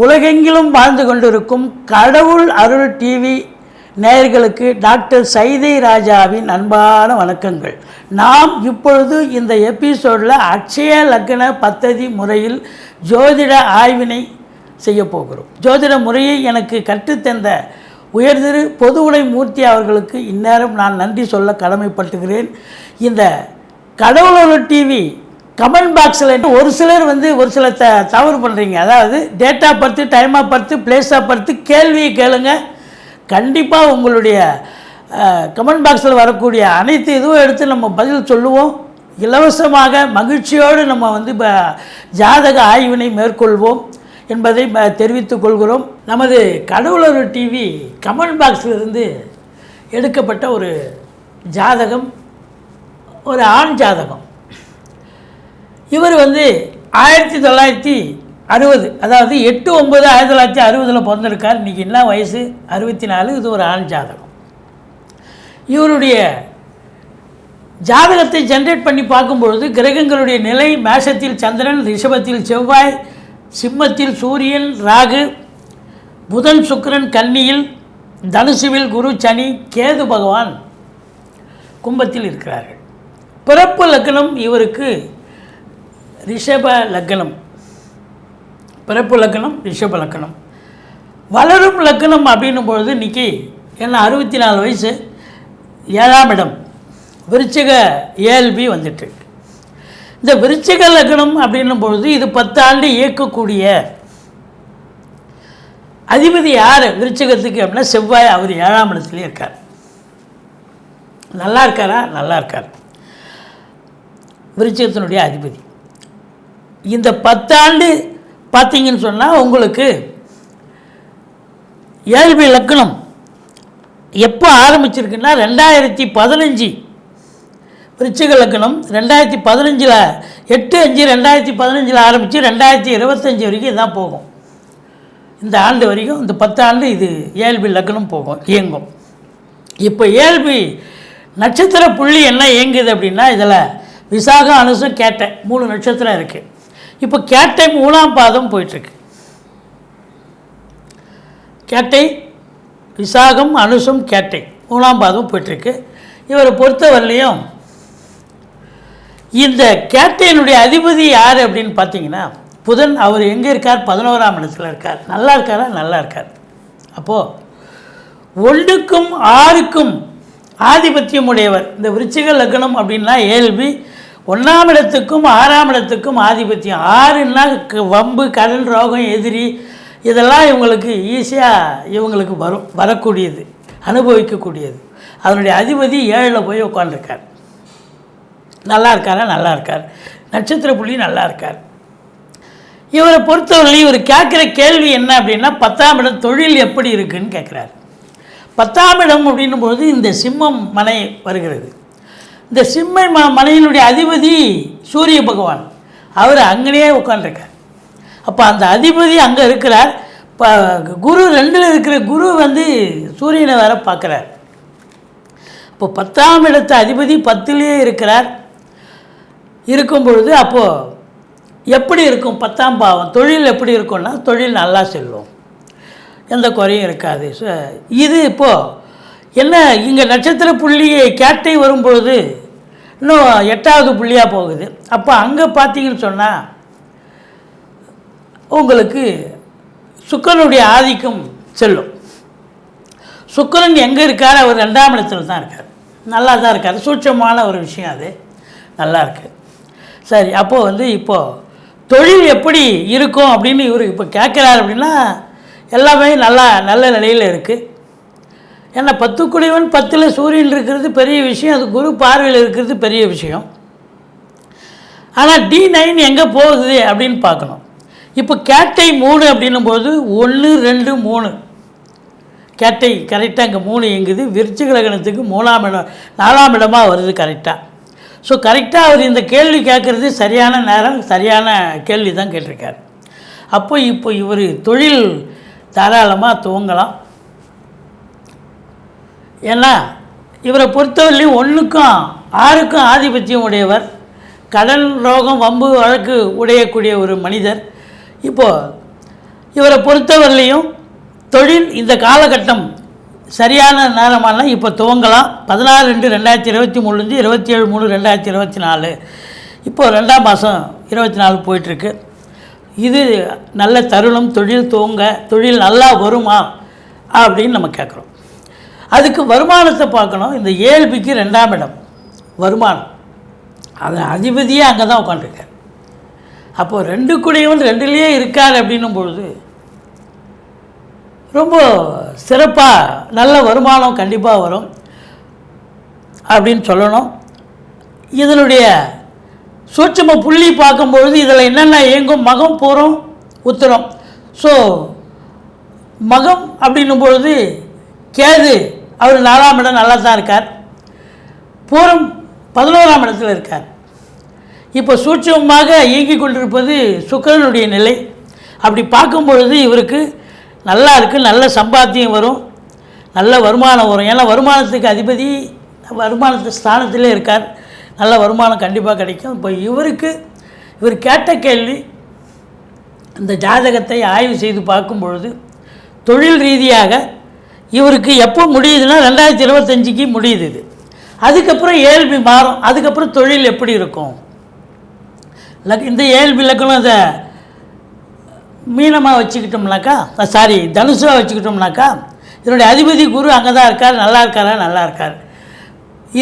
உலகெங்கிலும் வாழ்ந்து கொண்டிருக்கும் கடவுள் அருள் டிவி நேயர்களுக்கு டாக்டர் சைதை ராஜாவின் அன்பான வணக்கங்கள். நாம் இப்பொழுது இந்த எபிசோடில் அட்சய லக்ன பத்ததி முறையில் ஜோதிட ஆய்வினை செய்ய போகிறோம். ஜோதிட முறையை எனக்கு கற்றுத்தந்த உயர்திரு பொதுவுடை மூர்த்தி அவர்களுக்கு இந்நேரம் நான் நன்றி சொல்ல கடமைப்பட்டுகிறேன். இந்த கடவுள் அருள் டிவி கமெண்ட் பாக்ஸில் ஒரு சிலர் ஒரு சில தவறு பண்ணுறீங்க. அதாவது date of birth, time of birth, place of birth கேள்வியை கேளுங்க. கண்டிப்பாக உங்களுடைய கமெண்ட் பாக்ஸில் வரக்கூடிய அனைத்து இதுவும் எடுத்து நம்ம பதில் சொல்லுவோம். இலவசமாக மகிழ்ச்சியோடு நம்ம ஜாதக ஆய்வினை மேற்கொள்வோம் என்பதை தெரிவித்துக் கொள்கிறோம். நமது கடவுளர் டிவி கமெண்ட் பாக்ஸிலிருந்து எடுக்கப்பட்ட ஒரு ஜாதகம், ஒரு ஆண் ஜாதகம். இவர் 1960, அதாவது 8/9/1960 பிறந்திருக்கார். இன்றைக்கி என்ன வயசு? 64. இது ஒரு ஆண் ஜாதகம். இவருடைய ஜாதகத்தை ஜென்ரேட் பண்ணி பார்க்கும்பொழுது கிரகங்களுடைய நிலை: மேஷத்தில் சந்திரன், ரிஷபத்தில் செவ்வாய், சிம்மத்தில் சூரியன், ராகு, புதன், சுக்கிரன் கன்னியில், தனுசுவில் குரு, சனி, கேது பகவான் கும்பத்தில் இருக்கிறார்கள். பிறப்பு லக்னம் இவருக்கு ரிஷப லக்னம். பிறப்பு லக்னம் ரிஷப லக்னம். வளரும் லக்னம் அப்படின்னும் பொழுது இன்றைக்கி என்ன 64 வயசு, 7ஆம் இடம் விருச்சிக ஏஎல்பி வந்துட்டு. இந்த விருச்சிக லக்னம் அப்படின்னும் பொழுது இது 10 ஆண்டு இயக்கக்கூடிய அதிபதி யார் விருச்சிகத்துக்கு அப்படின்னா செவ்வாய். அவர் 7ஆம் இடத்துலேயே இருக்கார். நல்லா இருக்காரா? நல்லா இருக்கார். விருச்சிகத்தினுடைய அதிபதி. இந்த 10 ஆண்டு பார்த்தீங்கன்னு சொன்னால் உங்களுக்கு ஏஎல்பி லக்னம் எப்போ ஆரம்பிச்சிருக்குன்னா 2015. விருச்சிக லக்னம் 2015 8/5/2015 ஆரம்பித்து 2025 வரைக்கும் இதான் போகும். இந்த ஆண்டு வரைக்கும், இந்த 10 ஆண்டு இது ஏஎல்பி லக்னம் போகும், இயங்கும். இப்போ ஏஎல்பி நட்சத்திர புள்ளி என்ன இயங்குது அப்படின்னா, இதில் விசாகம், அனுசம், கேட்டை 3 நட்சத்திரம் இருக்குது. இப்போ கேட்டை 3ஆம் பாதம் போயிட்டுருக்கு. கேட்டை, விசாகம், அனுசம், கேட்டை 3ஆம் பாதம் போயிட்டுருக்கு. இவரை பொறுத்தவரையிலையும் இந்த கேட்டையினுடைய அதிபதி யார் அப்படின்னு பார்த்தீங்கன்னா புதன். அவர் எங்கே இருக்கார்? 11ஆம் இடத்துல இருக்கார். நல்லா இருக்காரா? நல்லா இருக்கார். அப்போது 1க்கும் 6க்கும் ஆதிபத்தியம் உடையவர். இந்த விருச்சிக லக்னம் அப்படின்னா ஏஎல்பி 1ஆம் இடத்துக்கும் 6ஆம் இடத்துக்கும் ஆதிபத்தியம். 6ன்னா வம்பு, கடன், ரோகம், எதிரி, இதெல்லாம் இவங்களுக்கு ஈஸியாக வரக்கூடியது, அனுபவிக்கக்கூடியது. அதனுடைய அதிபதி 7ல் போய் உட்காந்துருக்கார். நல்லா இருக்காரா? நல்லா இருக்கார். நட்சத்திர புள்ளி நல்லா இருக்கார். இவரை பொறுத்தவரையில் இவர் கேட்குற கேள்வி என்ன அப்படின்னா, 10ஆம் இடம் தொழில் எப்படி இருக்குன்னு கேட்குறாரு. 10ஆம் இடம் அப்படின்னும் போது இந்த சிம்மம் மனை வருகிறது. இந்த சிம்ம மனையினுடைய அதிபதி சூரிய பகவான். அவர் அங்கேயே உட்காந்துருக்கார். அப்போ அந்த அதிபதி அங்கே இருக்கிறார். இப்போ குரு 2ல் இருக்கிற குரு சூரியனை வேற பார்க்குறார். இப்போ 10ஆம் இடத்து அதிபதி 10லேயே இருக்கிறார். இருக்கும் பொழுது அப்போது எப்படி இருக்கும்? 10ஆம் பாவம் தொழில் எப்படி இருக்கும்னா, தொழில் நல்லா செல்லும், எந்த குறையும் இருக்காது. இது இப்போது என்ன, இங்கே நட்சத்திர புள்ளியை கேட்டை வரும்பொழுது இன்னும் 8வது புள்ளியாக போகுது. அப்போ அங்கே பார்த்தீங்கன்னு சொன்னால் உங்களுக்கு சுக்கிரனுடைய ஆதிக்கம் செல்லும். சுக்கிரன் எங்கே இருக்கார்? அவர் 2ஆம் இடத்துல தான் இருக்கார். நல்லா தான் இருக்கார். சூட்சமான ஒரு விஷயம், அது நல்லா இருக்குது. சரி, அப்போது இப்போது தொழில் எப்படி இருக்கும் அப்படின்னு இவர் இப்போ கேட்குறாரு. அப்படின்னா எல்லாமே நல்ல நிலையில் இருக்குது. ஏன்னா 10 குடைவன் 10ல் சூரியன் இருக்கிறது பெரிய விஷயம். அது குரு பார்வையில் இருக்கிறது பெரிய விஷயம். ஆனால் D9 எங்கே போகுது அப்படின்னு பார்க்கணும். இப்போ கேட்டை 3 அப்படின்னும்போது 1, 2, 3 கேட்டை கரெக்டாக இங்கே 3 இயங்குது. விருச்சிக லக்னத்துக்கு 3ஆம் இடம் 4ஆம் இடமாக வருது கரெக்டாக. ஸோ கரெக்டாக அவர் இந்த கேள்வி கேட்குறது சரியான நேரம், சரியான கேள்வி தான் கேட்டிருக்கார். இப்போ இவர் தொழில் தாராளமாக துவங்கலாம். ஏன்னா இவரை பொறுத்தவரையிலையும் 1க்கும் 6க்கும் ஆதிபத்தியம் உடையவர். கடன், ரோகம், வம்பு, வழக்கு உடையக்கூடிய ஒரு மனிதர். இப்போது இவரை பொறுத்தவரையிலையும் தொழில் இந்த காலகட்டம் சரியான நேரமான இப்போ துவங்கலாம். 16/2/2023 27/3/2024 இப்போது 2ஆம் மாதம் 24 போயிட்டுருக்கு. இது நல்ல தருணம். தொழில் துவங்க, தொழில் நல்லா வருமா அப்படின்னு நம்ம கேட்குறோம். அதுக்கு வருமானத்தை பார்க்கணும். இந்த ஏழ்பிக்கு 2ஆம் இடம் வருமானம், அது அதிபதியே அங்கே தான் உட்காந்துருக்கார். அப்போது 2 கூடியவன் 2லேயே இருக்கார் அப்படின்னும் பொழுது ரொம்ப சிறப்பாக நல்ல வருமானம் கண்டிப்பாக வரும் அப்படின்னு சொல்லணும். இதனுடைய சூட்சும புள்ளி பார்க்கும்பொழுது இதில் என்னென்ன இயங்கும், மகம், பூரம், உத்திரம். ஸோ மகம் அப்படின்னும் பொழுது கேது அவர் 4ஆம் இடம் நல்லா தான் இருக்கார். பூரம் 11ஆம் இடத்தில் இருக்கார். இப்போ சூட்சமாக இயங்கி கொண்டிருப்பது சுக்கிரனுடைய நிலை. அப்படி பார்க்கும் பொழுது இவருக்கு நல்லா இருக்குது, நல்ல சம்பாத்தியம் வரும், நல்ல வருமானம் வரும். ஏன்னா வருமானத்துக்கு அதிபதி வருமானத்து ஸ்தானத்திலே இருக்கார். நல்ல வருமானம் கண்டிப்பாக கிடைக்கும். இப்போ இவர் கேட்ட கேள்வி, இந்த ஜாதகத்தை ஆய்வு செய்து பார்க்கும் பொழுது தொழில் ரீதியாக இவருக்கு எப்போ முடியுதுன்னா 2025க்கு முடியுது. இது அதுக்கப்புறம் ஏழ்பி மாறும். அதுக்கப்புறம் தொழில் எப்படி இருக்கும்? இந்த ஏழ்பி லக்கணம் அதை மீனமாக வச்சுக்கிட்டோம்னாக்கா, தனுசாக வச்சுக்கிட்டோம்னாக்கா, இதனுடைய அதிபதி குரு அங்கே தான் இருக்கார். நல்லா இருக்காரா? நல்லா இருக்கார்.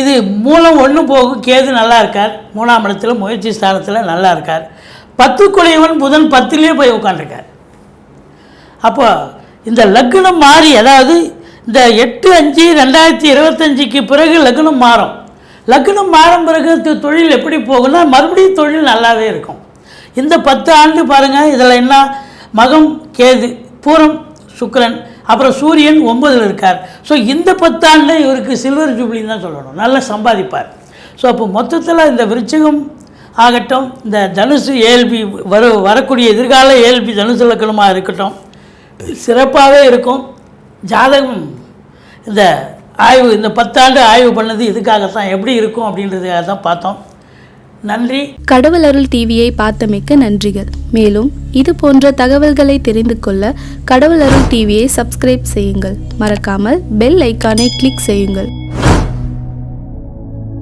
இது மூலம் 1 போகும். கேது நல்லா இருக்கார். 3ஆம் இடத்துல முயற்சி ஸ்தானத்தில் நல்லா இருக்கார். 10 குடையவன் புதன் 10லேயே போய் உட்காந்துருக்கார். அப்போ இந்த லக்னம் மாறி, அதாவது இந்த 8/5/2025க்கு பிறகு லக்னம் மாறும். லக்னம் மாறும் பிறகு தொழில் எப்படி போகும்னா மறுபடியும் தொழில் நல்லாவே இருக்கும். இந்த 10 ஆண்டு பாருங்கள். இதில் என்ன, மகம் கேது, பூரம் சுக்கிரன், அப்புறம் சூரியன் 9ல் இருக்கார். ஸோ இந்த 10 ஆண்டு இவருக்கு சில்வர் ஜூப்ளின்னு தான் சொல்லணும். நல்லா சம்பாதிப்பார். ஸோ அப்போ மொத்தத்தில் இந்த விருச்சிகம் ஆகட்டும், இந்த தனுசு ஏழ்பி வரக்கூடிய எதிர்கால ஏழ்பி தனுசு லக்கணமாக இருக்கட்டும், சிறப்பாகவே இருக்கும். ஜாதகம் இந்த ஆய்வு, இந்த 10 ஆண்டு ஆய்வு பண்ணது இதுக்காகத்தான், எப்படி இருக்கும் அப்படின்றதுக்காக தான் பார்த்தோம். நன்றி. கடவுள் அருள் டிவியை பார்த்தமைக்கு நன்றிகள். மேலும் இது போன்ற தகவல்களை தெரிந்து கொள்ள கடவுள் அருள் டிவியை சப்ஸ்கிரைப் செய்யுங்கள். மறக்காமல் பெல் ஐக்கானை கிளிக் செய்யுங்கள்.